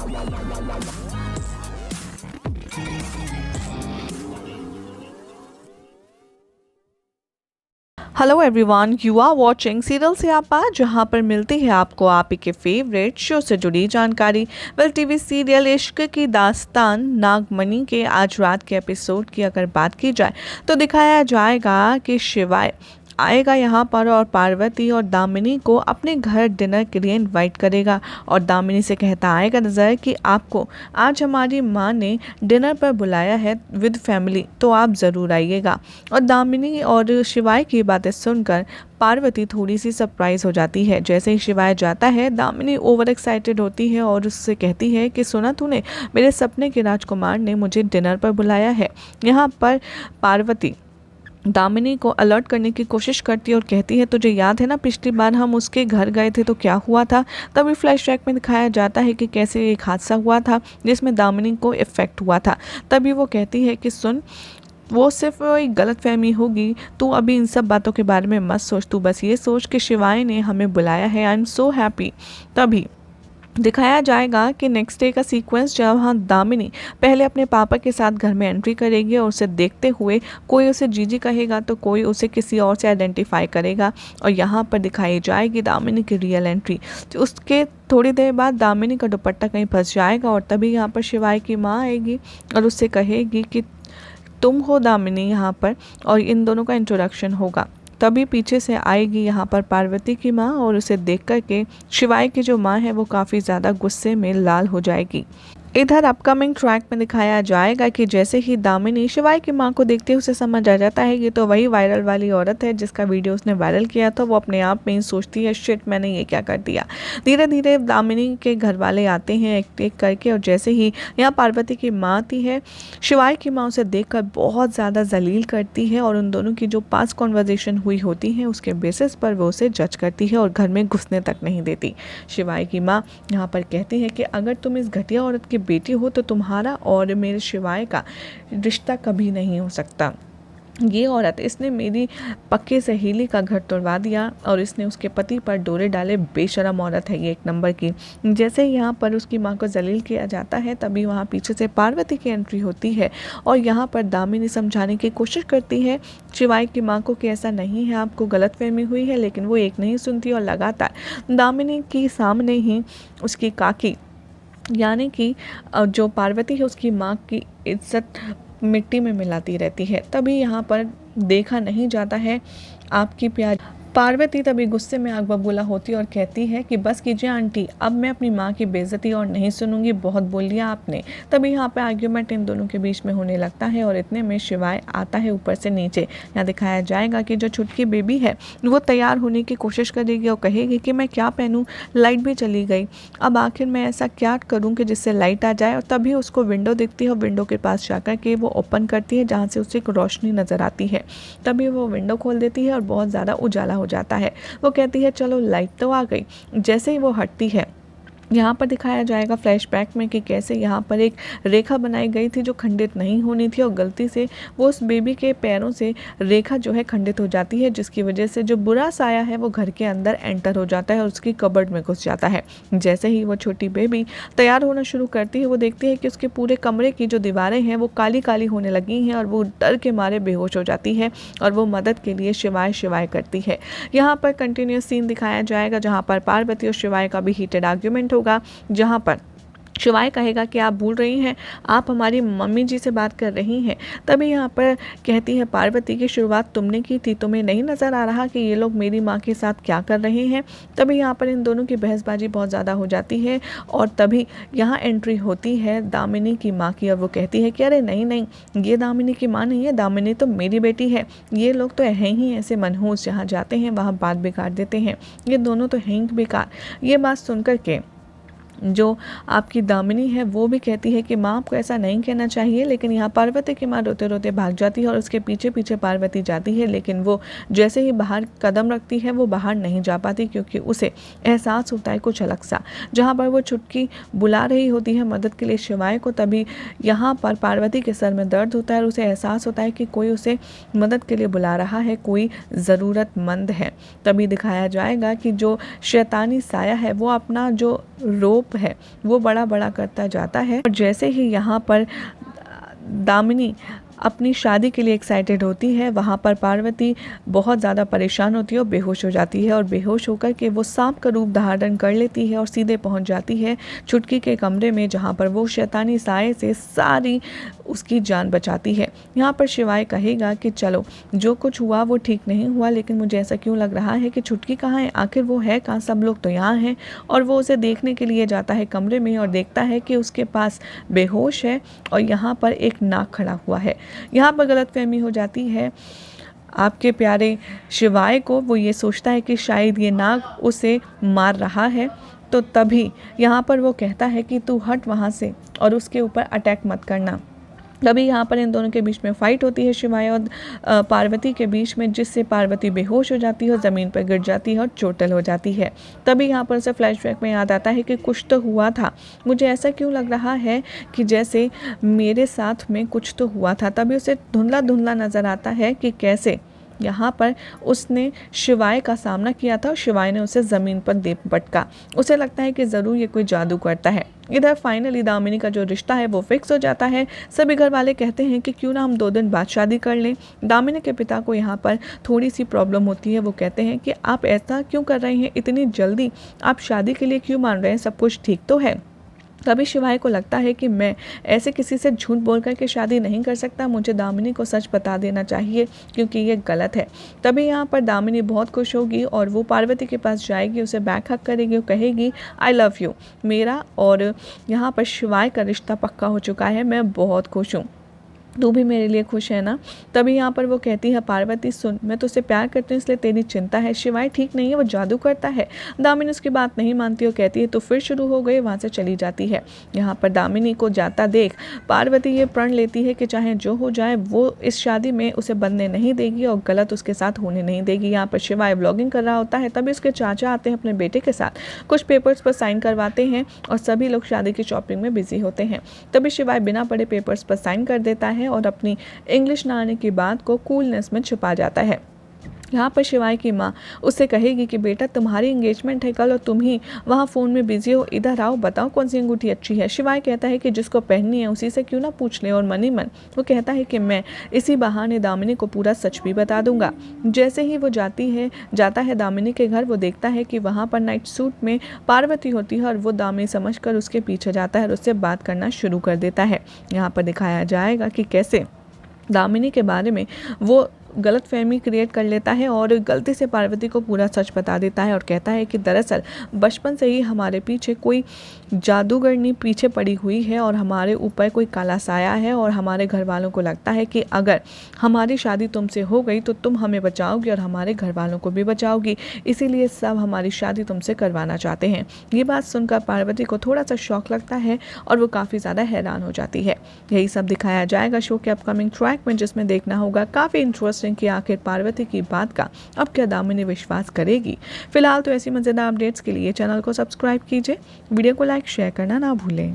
Hello everyone, you are watching serial Siyapaa, जहां पर मिलती है आपको आप ही के फेवरेट शो से जुड़ी जानकारी। वेल, टीवी सीरियल इश्क की दास्तान नागमणि के आज रात के एपिसोड की अगर बात की जाए तो दिखाया जाएगा कि शिवाय आएगा यहाँ पर और पार्वती और दामिनी को अपने घर डिनर के लिए इनवाइट करेगा और दामिनी से कहता आएगा नज़र कि आपको आज हमारी माँ ने डिनर पर बुलाया है विद फैमिली, तो आप ज़रूर आइएगा। और दामिनी और शिवाय की बातें सुनकर पार्वती थोड़ी सी सरप्राइज हो जाती है। जैसे ही शिवाय जाता है, दामिनी ओवर एक्साइटेड होती है और उससे कहती है कि सुना तूने, मेरे सपने के राजकुमार ने मुझे डिनर पर बुलाया है। यहाँ पर पार्वती दामिनी को अलर्ट करने की कोशिश करती है और कहती है तुझे याद है ना, पिछली बार हम उसके घर गए थे तो क्या हुआ था। तभी फ्लैशबैक में दिखाया जाता है कि कैसे एक हादसा हुआ था जिसमें दामिनी को इफ़ेक्ट हुआ था। तभी वो कहती है कि सुन, वो सिर्फ एक गलत फहमी होगी, तू अभी इन सब बातों के बारे में मत सोच, तू बस ये सोच कि शिवाय ने हमें बुलाया है। I am so happy. तभी दिखाया जाएगा कि नेक्स्ट डे का सीक्वेंस, जहाँ दामिनी पहले अपने पापा के साथ घर में एंट्री करेगी और उसे देखते हुए कोई उसे जीजी कहेगा तो कोई उसे किसी और से आइडेंटिफाई करेगा। और यहाँ पर दिखाई जाएगी दामिनी की रियल एंट्री। तो उसके थोड़ी देर बाद दामिनी का दुपट्टा कहीं फंस जाएगा और तभी यहाँ पर शिवाय की माँ आएगी और उससे कहेगी कि तुम हो दामिनी यहाँ पर, और इन दोनों का इंट्रोडक्शन होगा। तभी पीछे से आएगी यहाँ पर पार्वती की माँ और उसे देख कर के शिवाय की जो माँ है वो काफ़ी ज़्यादा गुस्से में लाल हो जाएगी। इधर अपकमिंग ट्रैक में दिखाया जाएगा कि जैसे ही दामिनी शिवाय की मां को देखते उसे समझ आ जाता है ये तो वही वायरल वाली औरत है जिसका वीडियो उसने वायरल किया था। वो अपने आप में ही सोचती है शिट, मैंने ये क्या कर दिया। धीरे धीरे दामिनी के घर वाले आते हैं एक एक करके और जैसे ही यहाँ पार्वती की माँ आती है, शिवाय की माँ उसे देख बहुत ज़्यादा जलील करती है और उन दोनों की जो पास कॉन्वर्जेसन हुई होती है उसके बेसिस पर वो उसे जज करती है और घर में घुसने तक नहीं देती। शिवाय की माँ यहाँ पर कहती है कि अगर तुम इस घटिया औरत की बेटी हो तो तुम्हारा और मेरे शिवाय का रिश्ता कभी नहीं हो सकता। ये औरत, इसने मेरी पक्के सहेली का घर तोड़वा दिया और इसने उसके पति पर डोरे डाले। बेशरम औरत है ये, एक नंबर की। जैसे ही यहाँ पर उसकी माँ को जलील किया जाता है तभी वहाँ पीछे से पार्वती की एंट्री होती है और यहाँ पर दामिनी समझाने की कोशिश करती है शिवाय की माँ को कि ऐसा नहीं है, आपको गलतफहमी हुई है, लेकिन वो एक नहीं सुनती और लगातार दामिनी के सामने ही उसकी काकी यानी कि जो पार्वती है उसकी माँ की इज्जत मिट्टी में मिलाती रहती है। तभी यहाँ पर देखा नहीं जाता है आपकी प्यारी पार्वती तभी गुस्से में आग बबूला होती और कहती है कि बस कीजिए आंटी, अब मैं अपनी माँ की बेइज्जती और नहीं सुनूंगी, बहुत बोल लिया आपने। तभी यहाँ पे आर्ग्यूमेंट इन दोनों के बीच में होने लगता है और इतने में शिवाय आता है ऊपर से नीचे। यहाँ दिखाया जाएगा कि जो छुटकी बेबी है वो तैयार होने की कोशिश करेगी और कहेगी कि मैं क्या पहनूँ, लाइट भी चली गई, अब आखिर मैं ऐसा क्या करूँ कि जिससे लाइट आ जाए। और तभी उसको विंडो दिखती है और विंडो के पास जाकर के वो ओपन करती है जहाँ से उसे एक रोशनी नज़र आती है। तभी वो विंडो खोल देती है और बहुत ज़्यादा उजाला हो जाता है। वो कहती है चलो लाइट तो आ गई। जैसे ही वो हटती है, यहाँ पर दिखाया जाएगा फ्लैशबैक में कि कैसे यहाँ पर एक रेखा बनाई गई थी जो खंडित नहीं होनी थी और गलती से वो उस बेबी के पैरों से रेखा जो है खंडित हो जाती है, जिसकी वजह से जो बुरा साया है वो घर के अंदर एंटर हो जाता है और उसकी कबर्ड में घुस जाता है। जैसे ही वो छोटी बेबी तैयार होना शुरू करती है, वो देखती है कि उसके पूरे कमरे की जो दीवारें हैं वो काली काली होने लगी हैं और वो डर के मारे बेहोश हो जाती है और वो मदद के लिए शिवाय शिवाय करती है। यहाँ पर कंटिन्यूस सीन दिखाया जाएगा जहाँ पर पार्वती और शिवाय का भी हीटेड आर्ग्यूमेंट होगा, जहाँ पर शिवाय कहेगा कि आप भूल रही हैं, आप हमारी मम्मी जी से बात कर रही हैं। तभी यहाँ पर कहती है पार्वती की शुरुआत तुमने की थी, तुम्हें नहीं नज़र आ रहा कि ये लोग मेरी माँ के साथ क्या कर रहे हैं। तभी यहाँ पर इन दोनों की बहसबाजी बहुत ज़्यादा हो जाती है और तभी यहाँ एंट्री होती है दामिनी की माँ की और वो कहती है कि अरे नहीं नहीं, ये दामिनी की माँ नहीं है, दामिनी तो मेरी बेटी है। ये लोग तो हैं ही ऐसे मनहूस, जहाँ जाते हैं वहाँ बात बिगाड़ देते हैं, ये दोनों तो हैं ही बेकार। ये बात सुनकर के जो आपकी दामिनी है वो भी कहती है कि माँ आपको ऐसा नहीं कहना चाहिए, लेकिन यहाँ पार्वती की माँ रोते रोते भाग जाती है और उसके पीछे पीछे पार्वती जाती है। लेकिन वो जैसे ही बाहर कदम रखती है वो बाहर नहीं जा पाती क्योंकि उसे एहसास होता है कुछ अलग सा। जहाँ पर वो छुटकी बुला रही होती है मदद के लिए शिवाय को, तभी यहाँ पर पार्वती के सर में दर्द होता है और उसे एहसास होता है कि कोई उसे मदद के लिए बुला रहा है, कोई ज़रूरतमंद है। तभी दिखाया जाएगा कि जो शैतानी साया है वो अपना जो रोप रूप है वो बड़ा बड़ा करता जाता है। और जैसे ही यहाँ पर दामिनी अपनी शादी के लिए एक्साइटेड होती है, वहाँ पर पार्वती बहुत ज़्यादा परेशान होती है और बेहोश हो जाती है, और बेहोश होकर के वो सांप का रूप धारण कर लेती है और सीधे पहुँच जाती है छुटकी के कमरे में, जहाँ पर वो शैतानी साए से सारी उसकी जान बचाती है। यहाँ पर शिवाय कहेगा कि चलो जो कुछ हुआ वो ठीक नहीं हुआ, लेकिन मुझे ऐसा क्यों लग रहा है कि छुटकी कहाँ है, आखिर वो है कहाँ, सब लोग तो यहाँ हैं। और वो उसे देखने के लिए जाता है कमरे में और देखता है कि उसके पास बेहोश है और यहाँ पर एक नाग खड़ा हुआ है। यहाँ पर गलतफहमी हो जाती है आपके प्यारे शिवाय को। वो ये सोचता है कि शायद ये नाग उसे मार रहा है, तो तभी यहाँ पर वो कहता है कि तू हट वहाँ से और उसके ऊपर अटैक मत करना। तभी यहाँ पर इन दोनों के बीच में फाइट होती है, शिवाय और पार्वती के बीच में, जिससे पार्वती बेहोश हो जाती है और ज़मीन पर गिर जाती है और चोटिल हो जाती है। तभी यहाँ पर उसे फ्लैशबैक में याद आता है कि कुछ तो हुआ था, मुझे ऐसा क्यों लग रहा है कि जैसे मेरे साथ में कुछ तो हुआ था। तभी उसे धुंधला धुंधला नज़र आता है कि कैसे यहाँ पर उसने शिवाय का सामना किया था और शिवाय ने उसे ज़मीन पर दे पटका। उसे लगता है कि ज़रूर ये कोई जादू करता है। इधर फाइनली दामिनी का जो रिश्ता है वो फिक्स हो जाता है। सभी घर वाले कहते हैं कि क्यों ना हम 2 दिन बाद शादी कर लें। दामिनी के पिता को यहाँ पर थोड़ी सी प्रॉब्लम होती है। वो कहते हैं कि आप ऐसा क्यों कर रहे हैं, इतनी जल्दी आप शादी के लिए क्यों मान रहे हैं, सब कुछ ठीक तो है। तभी शिवाय को लगता है कि मैं ऐसे किसी से झूठ बोल कर के शादी नहीं कर सकता, मुझे दामिनी को सच बता देना चाहिए क्योंकि ये गलत है। तभी यहाँ पर दामिनी बहुत खुश होगी और वो पार्वती के पास जाएगी, उसे बैक हक करेगी और कहेगी आई लव यू, मेरा और यहाँ पर शिवाय का रिश्ता पक्का हो चुका है, मैं बहुत खुश हूँ, तू भी मेरे लिए खुश है ना। तभी यहाँ पर वो कहती है पार्वती सुन, मैं तुझसे प्यार करती हूँ इसलिए तेरी चिंता है, शिवाय ठीक नहीं है, वो जादू करता है। दामिनी उसकी बात नहीं मानती और कहती है तो फिर शुरू हो गई, वहाँ से चली जाती है। यहाँ पर दामिनी को जाता देख पार्वती ये प्रण लेती है कि चाहे जो हो जाए वो इस शादी में उसे बनने नहीं देगी और गलत उसके साथ होने नहीं देगी। यहाँ पर शिवाय व्लॉगिंग कर रहा होता है, तभी उसके चाचा आते हैं अपने बेटे के साथ, कुछ पेपर्स पर साइन करवाते हैं और सभी लोग शादी की शॉपिंग में बिजी होते हैं। तभी शिवाय बिना पढ़े पेपर्स पर साइन कर देता है और अपनी इंग्लिश ना आने की बात को कूलनेस में छुपा जाता है। यहाँ पर शिवाय की माँ उससे कहेगी कि बेटा तुम्हारी एंगेजमेंट है कल और तुम ही वहाँ फ़ोन में बिजी हो, इधर आओ बताओ कौन सी अंगूठी अच्छी है। शिवाय कहता है कि जिसको पहननी है उसी से क्यों ना पूछ ले, और मनी मन वो कहता है कि मैं इसी बहाने दामिनी को पूरा सच भी बता दूंगा। जैसे ही वो जाता है दामिनी के घर, वो देखता है कि वहाँ पर नाइट सूट में पार्वती होती है और वो दामिनी समझकर उसके पीछे जाता है और उससे बात करना शुरू कर देता है। यहाँ पर दिखाया जाएगा कि कैसे दामिनी के बारे में वो गलत फहमी क्रिएट कर लेता है और गलती से पार्वती को पूरा सच बता देता है और कहता है कि दरअसल बचपन से ही हमारे पीछे कोई जादूगरनी पीछे पड़ी हुई है और हमारे ऊपर कोई काला साया है और हमारे घर वालों को लगता है कि अगर हमारी शादी तुमसे हो गई तो तुम हमें बचाओगी और हमारे घर वालों को भी बचाओगी, इसीलिए सब हमारी शादी तुमसे करवाना चाहते हैं। ये बात सुनकर पार्वती को थोड़ा सा शौक लगता है और वो काफ़ी ज़्यादा हैरान हो जाती है। यही सब दिखाया जाएगा शो के अपकमिंग ट्रैक में, जिसमें देखना होगा काफ़ी इंटरेस्टिंग कि आखिर पार्वती की बात का अब क्या दामिनी विश्वास करेगी। फिलहाल तो ऐसी मजेदार अपडेट्स के लिए चैनल को सब्सक्राइब कीजिए, वीडियो को लाइक शेयर करना ना भूलें।